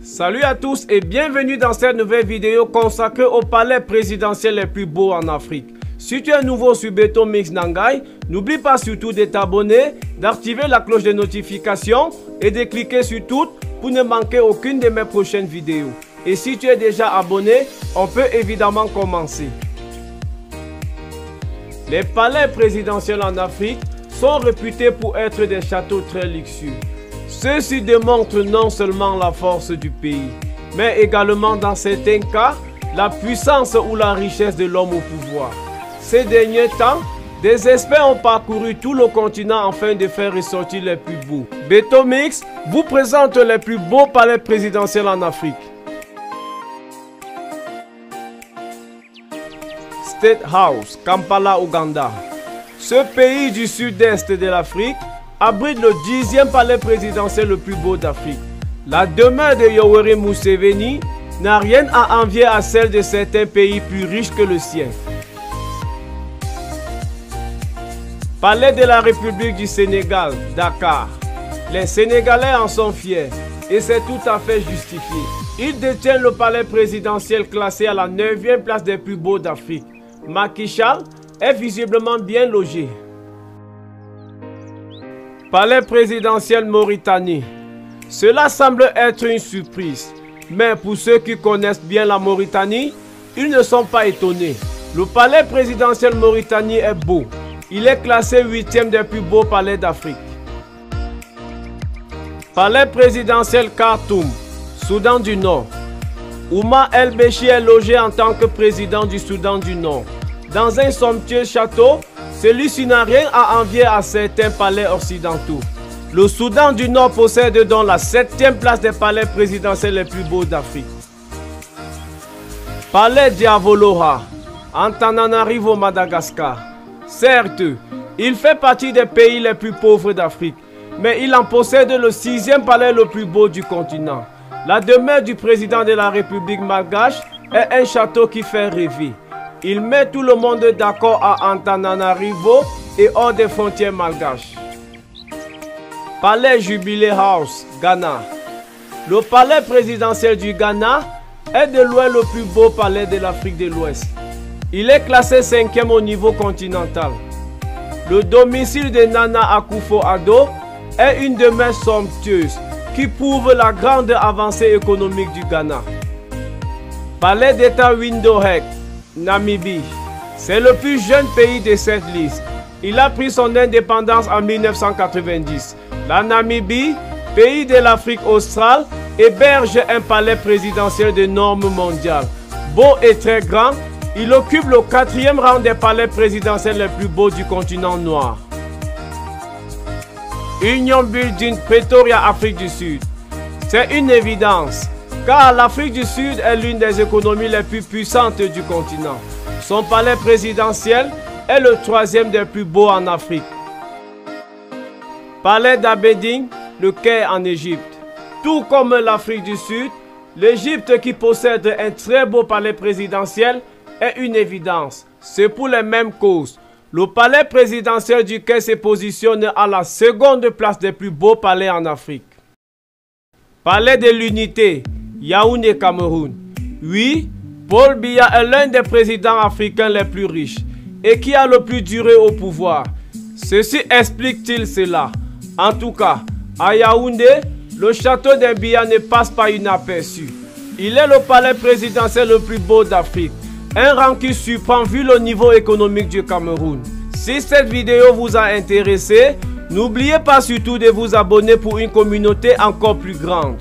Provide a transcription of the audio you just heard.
Salut à tous et bienvenue dans cette nouvelle vidéo consacrée au palais présidentiel les plus beaux en Afrique. Si tu es nouveau sur Betomix Nangai, n'oublie pas surtout de t'abonner, d'activer la cloche de notification et de cliquer sur toutes pour ne manquer aucune de mes prochaines vidéos. Et si tu es déjà abonné, on peut évidemment commencer. Les palais présidentiels en Afrique sont réputés pour être des châteaux très luxueux. Ceci démontre non seulement la force du pays, mais également dans certains cas, la puissance ou la richesse de l'homme au pouvoir. Ces derniers temps, des experts ont parcouru tout le continent afin de faire ressortir les plus beaux. Betomix vous présente les plus beaux palais présidentiels en Afrique. State House, Kampala, Ouganda. Ce pays du sud-est de l'Afrique abrite le 10e palais présidentiel le plus beau d'Afrique. La demeure de Yoweri Museveni n'a rien à envier à celle de certains pays plus riches que le sien. Palais de la République du Sénégal, Dakar. Les Sénégalais en sont fiers et c'est tout à fait justifié. Ils détiennent le palais présidentiel classé à la 9e place des plus beaux d'Afrique. Macky Sall est visiblement bien logé. Palais présidentiel Mauritanie. Cela semble être une surprise, mais pour ceux qui connaissent bien la Mauritanie, ils ne sont pas étonnés. Le palais présidentiel Mauritanie est beau. Il est classé 8e des plus beaux palais d'Afrique. Palais présidentiel Khartoum, Soudan du Nord. Oumar El-Béchir est logé en tant que président du Soudan du Nord. Dans un somptueux château, celui-ci n'a rien à envier à certains palais occidentaux. Le Soudan du Nord possède donc la 7e place des palais présidentiels les plus beaux d'Afrique. Palais Diavolora, Antananarivo, Madagascar. Certes, il fait partie des pays les plus pauvres d'Afrique, mais il en possède le 6e palais le plus beau du continent. La demeure du président de la République malgache est un château qui fait rêver. Il met tout le monde d'accord à Antananarivo et hors des frontières malgaches. Palais Jubilee House, Ghana. Le palais présidentiel du Ghana est de loin le plus beau palais de l'Afrique de l'Ouest. Il est classé 5e au niveau continental. Le domicile de Nana Akufo-Addo est une demeure somptueuse qui prouve la grande avancée économique du Ghana. Palais d'État Windhoek, Namibie. C'est le plus jeune pays de cette liste. Il a pris son indépendance en 1990. La Namibie, pays de l'Afrique australe, héberge un palais présidentiel de normes mondiales. Beau et très grand, il occupe le 4e rang des palais présidentiels les plus beaux du continent noir. Union Building, Pretoria, Afrique du Sud. C'est une évidence, car l'Afrique du Sud est l'une des économies les plus puissantes du continent. Son palais présidentiel est le 3e des plus beaux en Afrique. Palais d'Abedin, le Caire en Égypte. Tout comme l'Afrique du Sud, l'Égypte qui possède un très beau palais présidentiel est une évidence. C'est pour les mêmes causes. Le palais présidentiel du Caire se positionne à la 2e place des plus beaux palais en Afrique. Palais de l'Unité, Yaoundé, Cameroun. Oui, Paul Biya est l'un des présidents africains les plus riches et qui a le plus duré au pouvoir. Ceci explique-t-il cela? En tout cas, à Yaoundé, le château de Biya ne passe pas inaperçu. Il est le palais présidentiel le plus beau d'Afrique. Un rang qui surprend vu le niveau économique du Cameroun. Si cette vidéo vous a intéressé, n'oubliez pas surtout de vous abonner pour une communauté encore plus grande.